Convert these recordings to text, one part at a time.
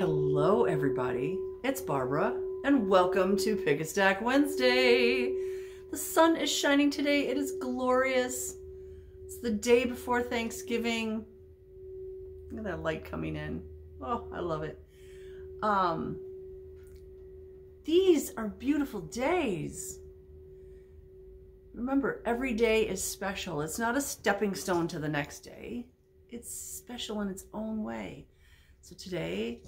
Hello everybody, it's Barbara and welcome to Pick a Stack Wednesday. The sun is shining today, it is glorious. It's the day before Thanksgiving. Look at that light coming in. Oh, I love it. These are beautiful days. Remember, every day is special. It's not a stepping stone to the next day. It's special in its own way. So today,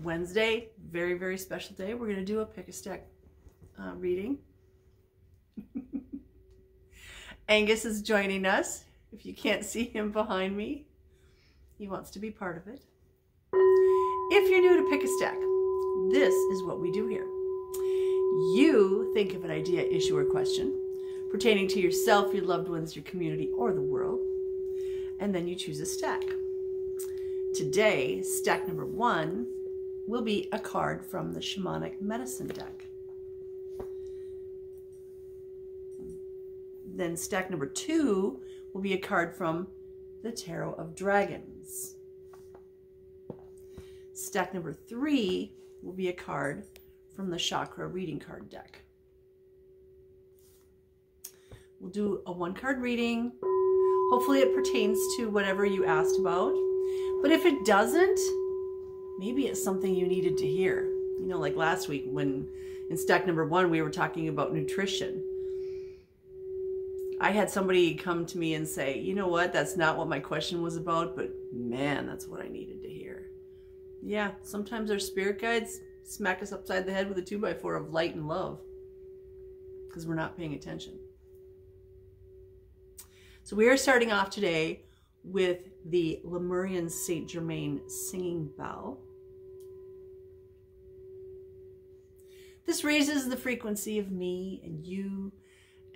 Wednesday, very, very special day. We're going to do a Pick a Stack reading. Angus is joining us. If you can't see him behind me, he wants to be part of it. If you're new to Pick a Stack, this is what we do here. You think of an idea, issue, or question pertaining to yourself, your loved ones, your community, or the world, and then you choose a stack. Today, stack number 1 will be a card from the Shamanic Medicine deck. Then stack number 2 will be a card from the Tarot of Dragons. Stack number 3 will be a card from the Chakra Reading Card deck. We'll do a 1-card reading. Hopefully it pertains to whatever you asked about. But if it doesn't, maybe it's something you needed to hear. You know, like last week when in stack number 1 we were talking about nutrition. I had somebody come to me and say, you know what, that's not what my question was about, but man, that's what I needed to hear. Yeah, sometimes our spirit guides smack us upside the head with a 2x4 of light and love because we're not paying attention. So we are starting off today with the Lemurian Saint Germain Singing Bell. This raises the frequency of me and you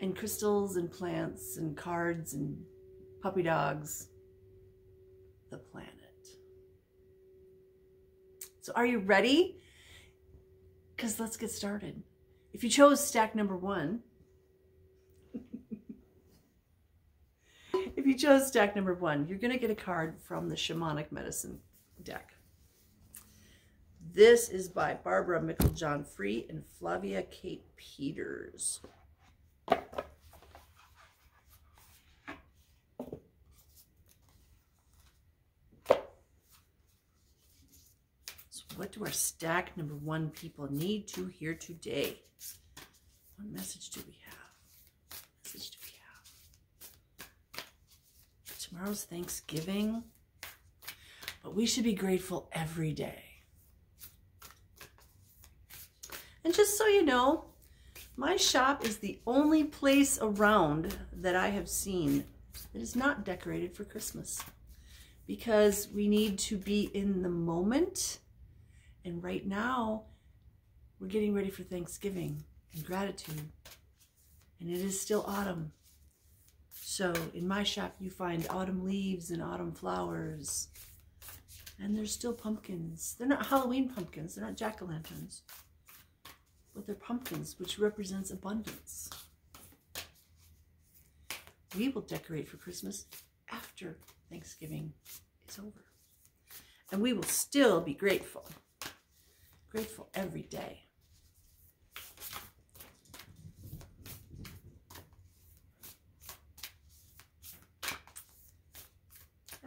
and crystals and plants and cards and puppy dogs, the planet. So are you ready? Because let's get started. If you chose stack number 1, if you chose stack number 1, you're going to get a card from the Shamanic Medicine deck. This is by Barbara Mickle-John Free and Flavia Kate Peters. So what do our stack number 1 people need to hear today? What message do we have? What message do we have? Tomorrow's Thanksgiving, but we should be grateful every day. And just so you know, my shop is the only place around that I have seen that is not decorated for Christmas, because we need to be in the moment. And right now, we're getting ready for Thanksgiving and gratitude, and it is still autumn. So in my shop, you find autumn leaves and autumn flowers. And there's still pumpkins. They're not Halloween pumpkins. They're not jack-o'-lanterns. But they're pumpkins, which represents abundance. We will decorate for Christmas after Thanksgiving is over. And we will still be grateful. Grateful every day.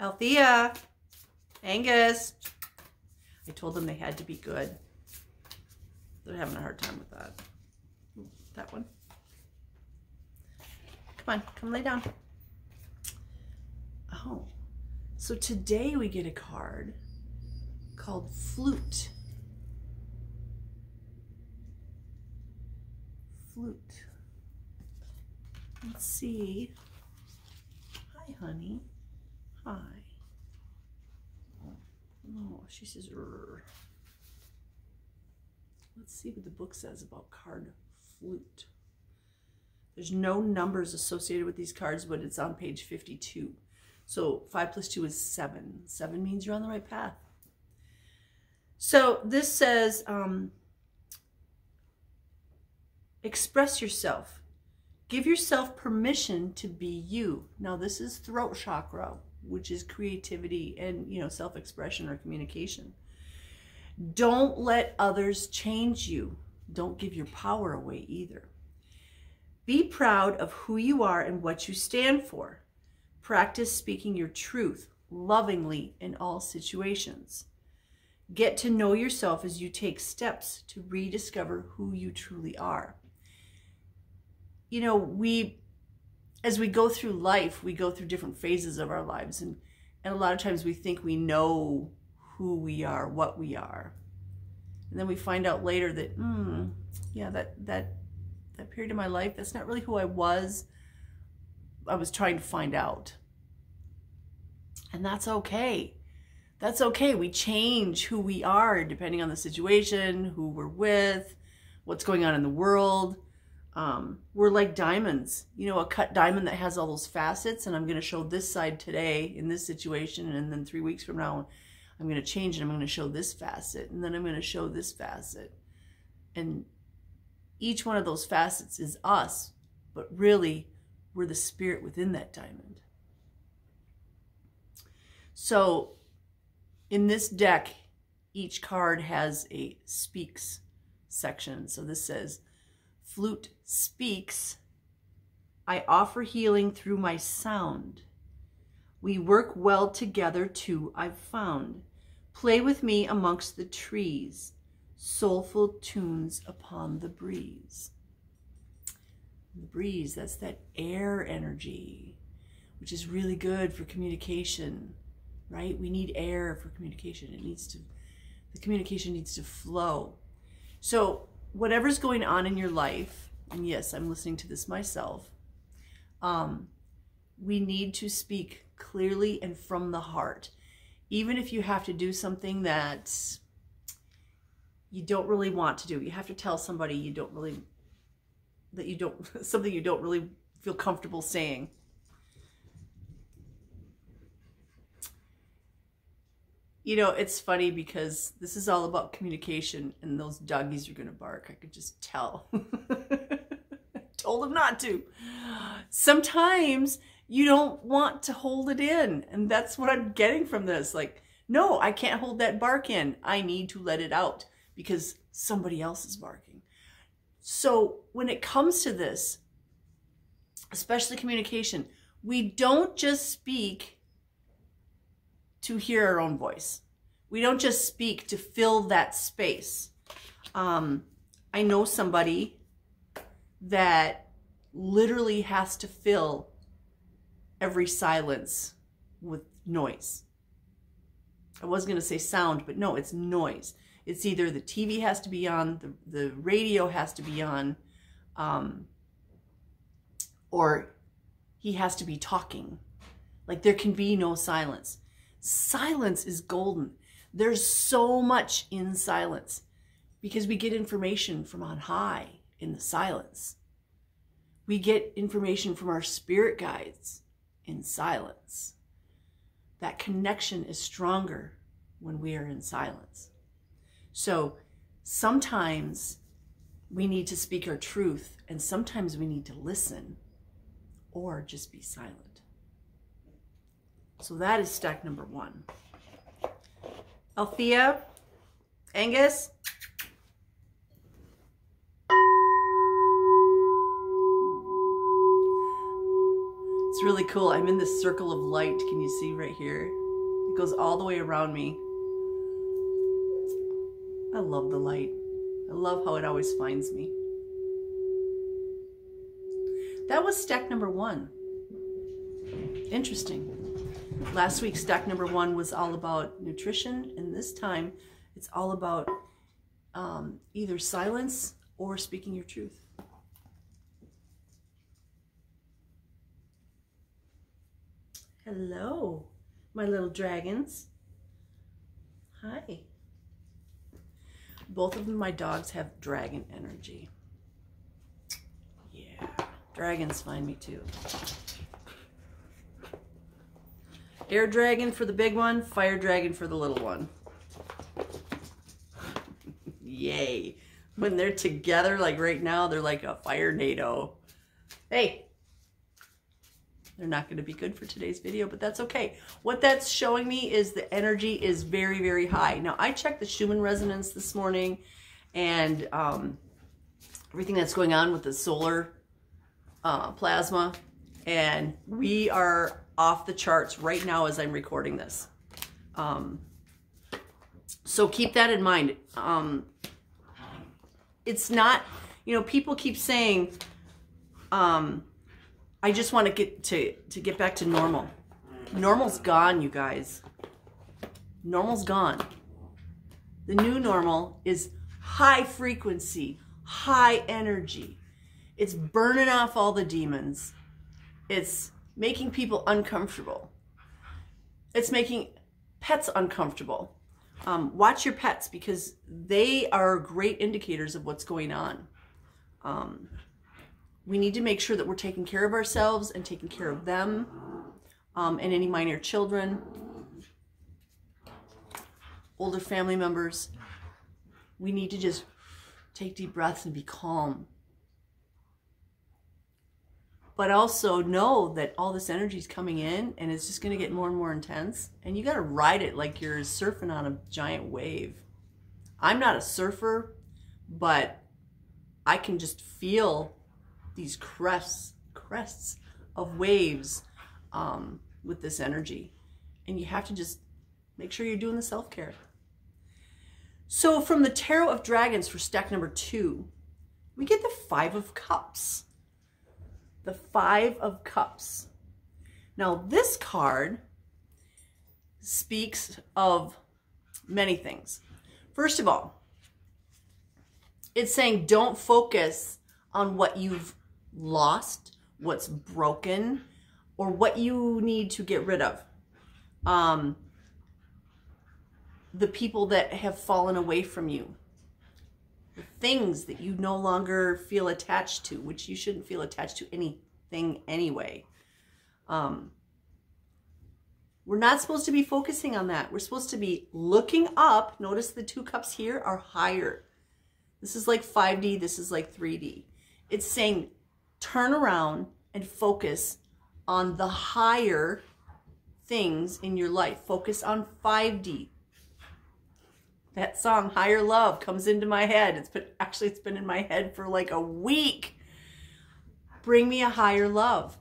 Althea, Angus. I told them they had to be good. They're having a hard time with that. Ooh, that one. Come on, come lay down. Oh, so today we get a card called Flute. Flute. Let's see. Hi, honey. Hi. Oh, she says, rrr. Let's see what the book says about card Flute. There's no numbers associated with these cards, but it's on page 52. So 5 plus 2 is 7. 7 means you're on the right path. So this says, express yourself. Give yourself permission to be you. Now this is throat chakra, which is creativity and, self-expression or communication. Don't let others change you. Don't give your power away either. Be proud of who you are and what you stand for. Practice speaking your truth lovingly in all situations. Get to know yourself as you take steps to rediscover who you truly are. You know, as we go through life, we go through different phases of our lives, and a lot of times we think we know who we are, what we are. And then we find out later that, yeah, that period of my life, that's not really who I was. I was trying to find out. And that's okay. That's okay. We change who we are depending on the situation, who we're with, what's going on in the world. We're like diamonds, you know, a cut diamond that has all those facets, and I'm going to show this side today in this situation, and then 3 weeks from now I'm going to change it. I'm going to show this facet, and then I'm going to show this facet. And each one of those facets is us, but really we're the spirit within that diamond. So in this deck, each card has a speaks section. So this says, flute speaks, I offer healing through my sound. We work well together too, I've found. Play with me amongst the trees, soulful tunes upon the breeze. The breeze, that's that air energy, which is really good for communication, right? We need air for communication. The communication needs to flow. So whatever's going on in your life, and yes, I'm listening to this myself, we need to speak clearly and from the heart. Even if you have to do something that you don't really want to do, you have to tell somebody something you don't really feel comfortable saying. You know, it's funny because this is all about communication, and those doggies are going to bark. I could just tell. I told them not to. Sometimes you don't want to hold it in, and that's what I'm getting from this. Like, no, I can't hold that bark in. I need to let it out because somebody else is barking. So when it comes to this, especially communication, we don't just speak to hear our own voice. We don't just speak to fill that space. I know somebody that literally has to fill every silence with noise. I was going to say sound, but no, it's noise. It's either the TV has to be on, the radio has to be on, or he has to be talking. Like, there can be no silence. Silence is golden. There's so much in silence because we get information from on high in the silence. We get information from our spirit guides in silence. That connection is stronger when we are in silence. So sometimes we need to speak our truth, and sometimes we need to listen or just be silent. So that is stack number 1. Althea, Angus. It's really cool. I'm in this circle of light. Can you see right here? It goes all the way around me. I love the light. I love how it always finds me. That was stack number 1. Interesting. Last week, stack number 1 was all about nutrition, and this time it's all about either silence or speaking your truth. Hello, my little dragons. Hi. Both of my dogs have dragon energy. Yeah, dragons find me too. Air dragon for the big one, fire dragon for the little one. Yay. When they're together, like right now, they're like a fire NATO. Hey. They're not going to be good for today's video, but that's okay. What that's showing me is the energy is very, very high. Now, I checked the Schumann resonance this morning, and everything that's going on with the solar plasma, and we are off the charts right now as I'm recording this. So keep that in mind. It's not, you know, people keep saying, I just want to get back to normal. Normal's gone, you guys. Normal's gone. The new normal is high frequency, high energy. It's burning off all the demons. It's making people uncomfortable. It's making pets uncomfortable. Watch your pets, because they are great indicators of what's going on. We need to make sure that we're taking care of ourselves and taking care of them, and any minor children, older family members. We need to just take deep breaths and be calm. But also know that all this energy is coming in, and it's just going to get more and more intense. And you got to ride it like you're surfing on a giant wave. I'm not a surfer, but I can just feel these crests of waves with this energy. And you have to just make sure you're doing the self-care. So from the Tarot of Dragons for stack number 2, we get the 5 of Cups. The 5 of Cups. Now this card speaks of many things. First of all, it's saying don't focus on what you've lost, what's broken, or what you need to get rid of. The people that have fallen away from you. The things that you no longer feel attached to, which you shouldn't feel attached to anything anyway. We're not supposed to be focusing on that. We're supposed to be looking up. Notice the 2 cups here are higher. This is like 5D, this is like 3D. It's saying turn around and focus on the higher things in your life. Focus on 5D. That song, Higher Love, comes into my head. It's been in my head for like a week. Bring me a higher love.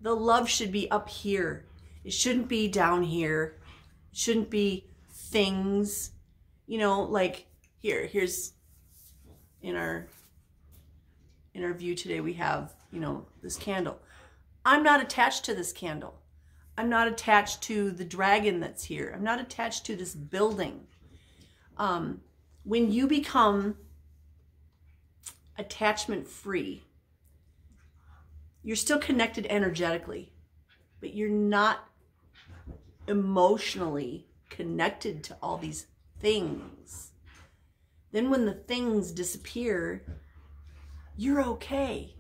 The love should be up here. It shouldn't be down here. It shouldn't be things, you know, like here's in our view today, we have, you know, this candle. I'm not attached to this candle. I'm not attached to the dragon that's here. I'm not attached to this building. When you become attachment free, you're still connected energetically, but you're not emotionally connected to all these things. Then when the things disappear, you're okay.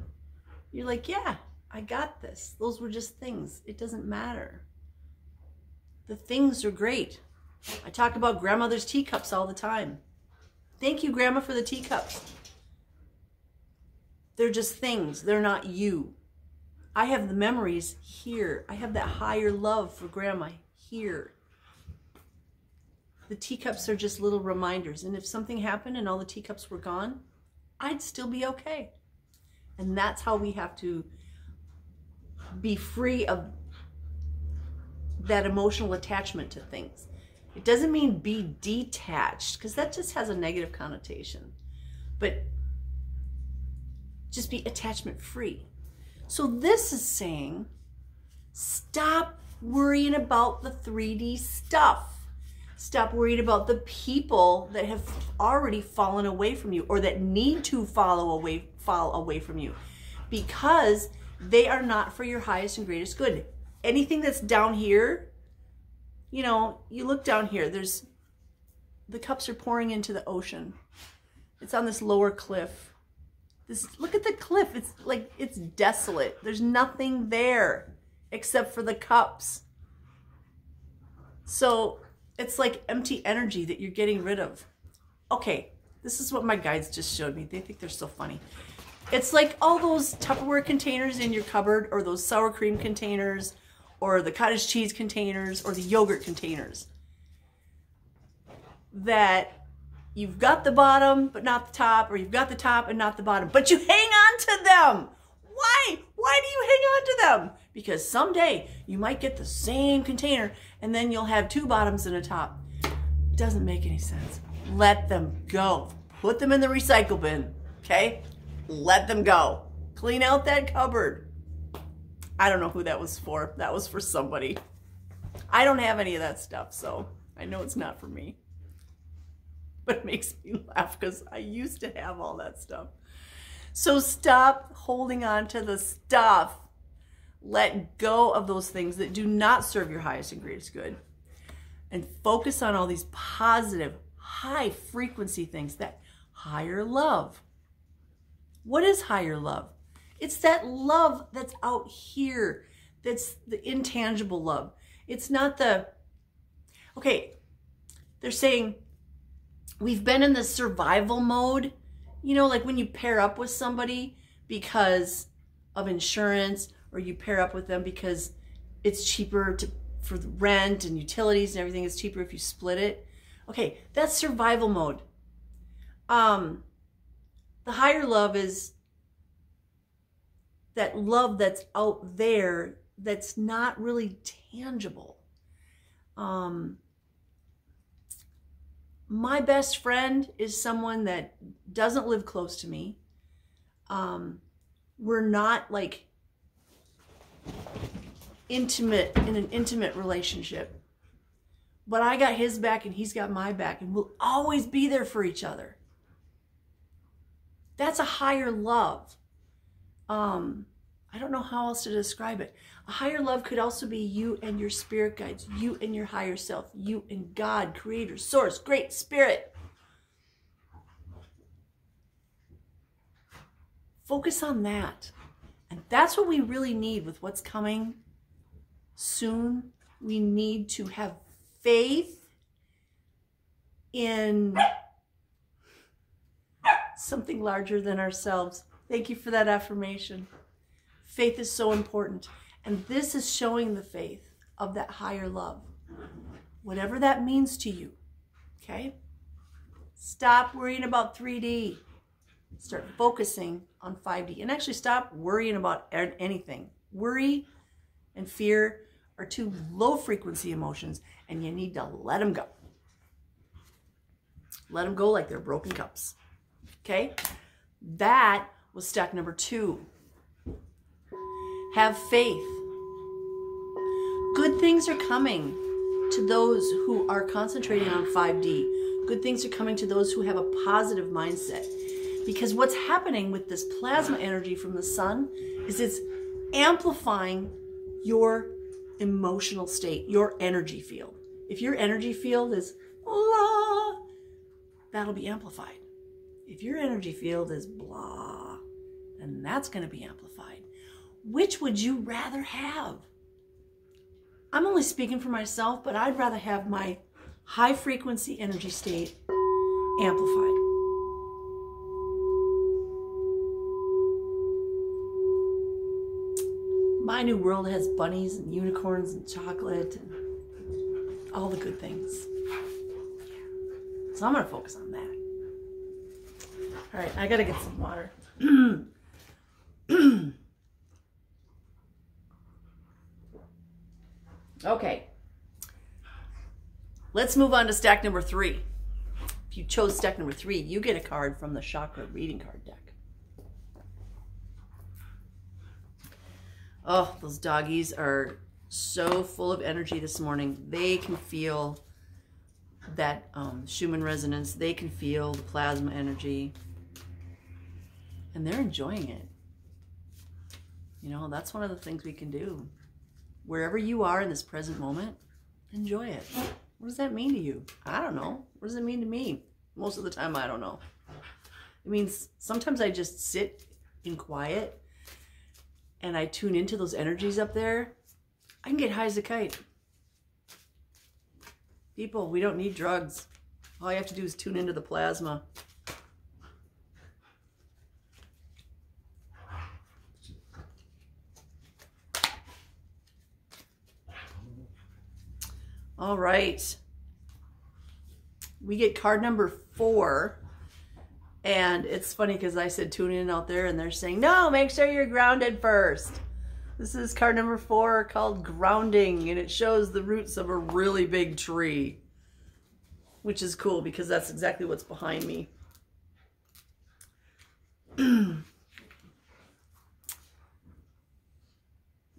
You're like, yeah, I got this. Those were just things. It doesn't matter. The things are great. I talk about grandmother's teacups all the time. Thank you, Grandma, for the teacups. They're just things. They're not you. I have the memories here. I have that higher love for Grandma here. The teacups are just little reminders. And if something happened and all the teacups were gone, I'd still be okay. And that's how we have to be free of that emotional attachment to things. It doesn't mean be detached, because that just has a negative connotation. But just be attachment free. So this is saying, stop worrying about the 3D stuff. Stop worrying about the people that have already fallen away from you, or that need to fall away from you, because they are not for your highest and greatest good. Anything that's down here, you know, you look down here, the cups are pouring into the ocean. It's on this lower cliff. Look at the cliff. It's like, it's desolate. There's nothing there except for the cups. So it's like empty energy that you're getting rid of. Okay, this is what my guides just showed me. They think they're so funny. It's like all those Tupperware containers in your cupboard, or those sour cream containers, or the cottage cheese containers, or the yogurt containers. That you've got the bottom, but not the top, or you've got the top and not the bottom, but you hang on to them. Why? Why do you hang on to them? Because someday you might get the same container and then you'll have two bottoms and a top. It doesn't make any sense. Let them go. Put them in the recycle bin, okay? Let them go. Clean out that cupboard. I don't know who that was for. That was for somebody. I don't have any of that stuff, so I know it's not for me. But it makes me laugh because I used to have all that stuff. So stop holding on to the stuff. Let go of those things that do not serve your highest and greatest good. And focus on all these positive, high frequency things, that higher love. What is higher love? It's that love that's out here. That's the intangible love. It's not the, okay, they're saying we've been in the survival mode. You know, like when you pair up with somebody because of insurance, or you pair up with them because it's cheaper for the rent and utilities and everything is cheaper if you split it. Okay, that's survival mode. The higher love is that love that's out there that's not really tangible. My best friend is someone that doesn't live close to me. We're not like intimate in an intimate relationship, but I got his back and he's got my back, and we'll always be there for each other. That's a higher love. I don't know how else to describe it. A higher love could also be you and your spirit guides, you and your higher self, you and God, creator, source, great spirit. Focus on that. And that's what we really need with what's coming soon. We need to have faith in something larger than ourselves. Thank you for that affirmation. Faith is so important. And this is showing the faith of that higher love. Whatever that means to you. Okay? Stop worrying about 3D. Start focusing on 5D. And actually stop worrying about anything. Worry and fear are two low frequency emotions, and you need to let them go. Let them go like they're broken cups. Okay? That was stack number 2. Have faith. Good things are coming to those who are concentrating on 5D. Good things are coming to those who have a positive mindset. Because what's happening with this plasma energy from the sun is it's amplifying your emotional state, your energy field. If your energy field is blah, that'll be amplified. If your energy field is blah, then that's going to be amplified. Which would you rather have? I'm only speaking for myself, but I'd rather have my high frequency energy state amplified. My new world has bunnies and unicorns and chocolate and all the good things. So I'm going to focus on that. All right, I got to get some water. Okay. Let's move on to stack number 3. If you chose stack number 3, you get a card from the chakra reading card deck. Oh, those doggies are so full of energy this morning. They can feel that Schumann resonance. They can feel the plasma energy. And they're enjoying it. You know, that's one of the things we can do. Wherever you are in this present moment, enjoy it. What does that mean to you? I don't know. What does it mean to me? Most of the time, I don't know. It means sometimes I just sit in quiet and I tune into those energies up there. I can get high as a kite. People, we don't need drugs. All you have to do is tune into the plasma. All right. We get card number 4. And it's funny because I said tune in out there and they're saying, no, make sure you're grounded first. This is card number 4 called Grounding, and it shows the roots of a really big tree, which is cool because that's exactly what's behind me. Let's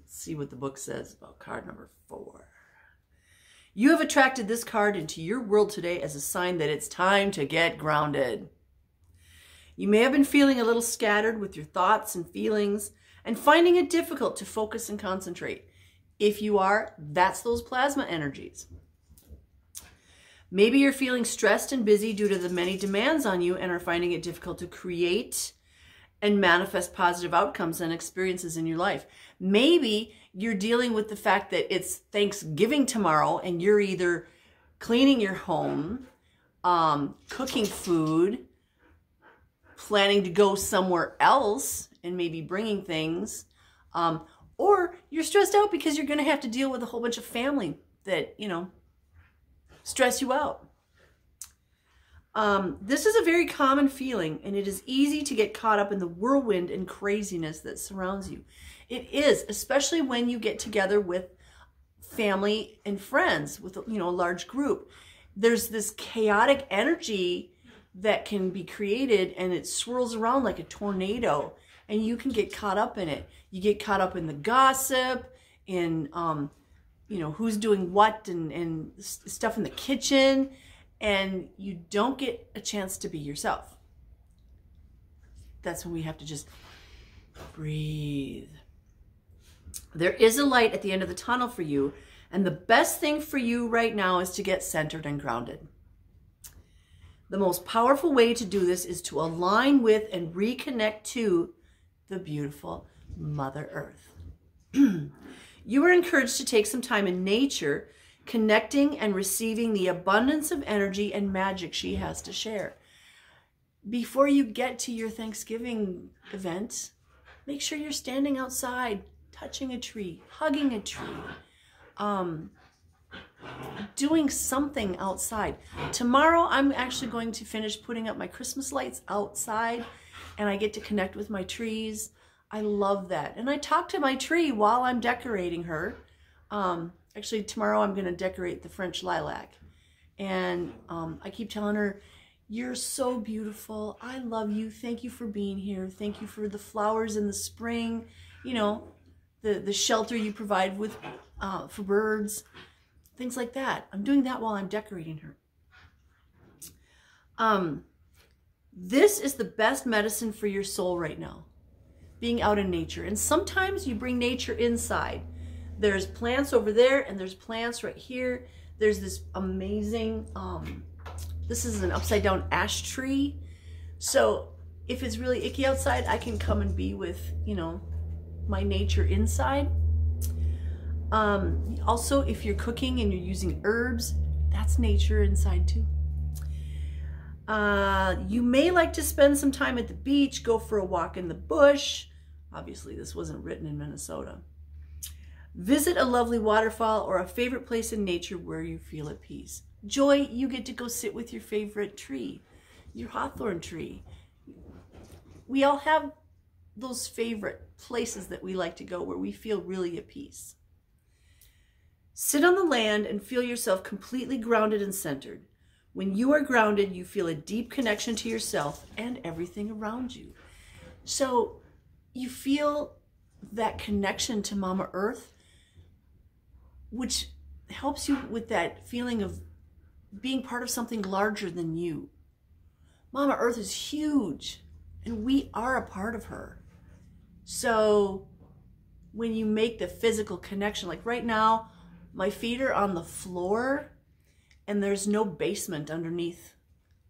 see what the book says about card number 4. You have attracted this card into your world today as a sign that it's time to get grounded. You may have been feeling a little scattered with your thoughts and feelings and finding it difficult to focus and concentrate. If you are, that's those plasma energies. Maybe you're feeling stressed and busy due to the many demands on you and are finding it difficult to create and manifest positive outcomes and experiences in your life. Maybe you're dealing with the fact that it's Thanksgiving tomorrow and you're either cleaning your home, cooking food, planning to go somewhere else and maybe bringing things, or you're stressed out because you're going to have to deal with a whole bunch of family that, you know, stress you out. This is a very common feeling, and it is easy to get caught up in the whirlwind and craziness that surrounds you. It is, especially when you get together with family and friends, with, you know, a large group. There's this chaotic energy that can be created, and it swirls around like a tornado, and you can get caught up in it. You get caught up in the gossip, in you know, who's doing what, and stuff in the kitchen, and you don't get a chance to be yourself. That's when we have to just breathe. There is a light at the end of the tunnel for you, and the best thing for you right now is to get centered and grounded. The most powerful way to do this is to align with and reconnect to the beautiful Mother Earth. You are encouraged to take some time in nature, connecting and receiving the abundance of energy and magic she has to share. Before you get to your Thanksgiving event, make sure you're standing outside, touching a tree, hugging a tree, doing something outside. Tomorrow, I'm actually going to finish putting up my Christmas lights outside, and I get to connect with my trees. I love that. And I talk to my tree while I'm decorating her. Actually, tomorrow I'm going to decorate the French lilac. And I keep telling her, you're so beautiful. I love you. Thank you for being here. Thank you for the flowers in the spring. You know, the shelter you provide with for birds. Things like that. I'm doing that while I'm decorating her. This is the best medicine for your soul right now. Being out in nature. And sometimes you bring nature inside. There's plants over there and there's plants right here. There's this amazing, this is an upside down ash tree. So if it's really icky outside, I can come and be with, you know, my nature inside. Also, if you're cooking and you're using herbs, that's nature inside too. You may like to spend some time at the beach, go for a walk in the bush. Obviously, this wasn't written in Minnesota. Visit a lovely waterfall or a favorite place in nature where you feel at peace. Joy, you get to go sit with your favorite tree, your hawthorn tree. We all have those favorite places that we like to go where we feel really at peace. Sit on the land and feel yourself completely grounded and centered. When you are grounded, you feel a deep connection to yourself and everything around you. So you feel that connection to Mama Earth, which helps you with that feeling of being part of something larger than you. Mama Earth is huge, and we are a part of her. So when you make the physical connection, like right now, my feet are on the floor, and there's no basement underneath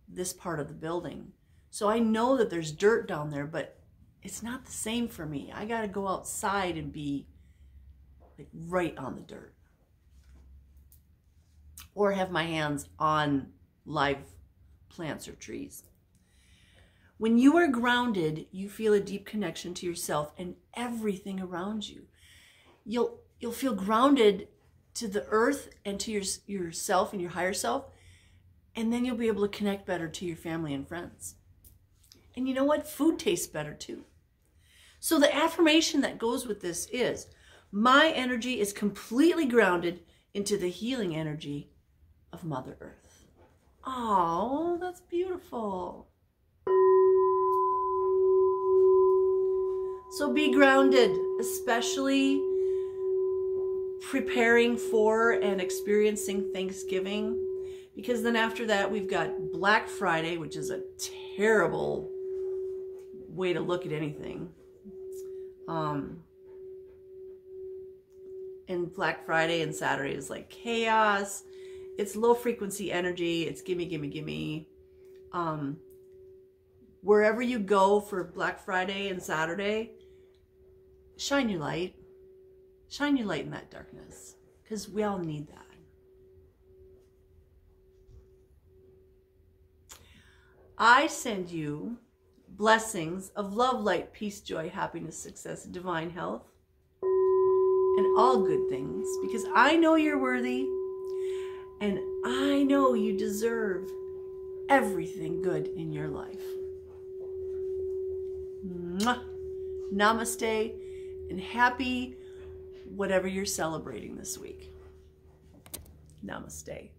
this part of the building. So I know that there's dirt down there, but it's not the same for me. I got to go outside and be like right on the dirt. Or have my hands on live plants or trees. When you are grounded, you feel a deep connection to yourself and everything around you. You'll feel grounded to the earth and to yourself and your higher self. And then you'll be able to connect better to your family and friends. And you know what? Food tastes better too. So the affirmation that goes with this is, my energy is completely grounded into the healing energy of Mother Earth. Oh, that's beautiful. So be grounded, especially preparing for and experiencing Thanksgiving, because then after that we've got Black Friday, which is a terrible way to look at anything. And Black Friday and Saturday is like chaos. It's low frequency energy. It's gimme, gimme, gimme. Wherever you go for Black Friday and Saturday, shine your light. Shine your light in that darkness, because we all need that. I send you blessings of love, light, peace, joy, happiness, success, divine health, and all good things, because I know you're worthy, and I know you deserve everything good in your life. Mwah. Namaste, and happy whatever you're celebrating this week. Namaste.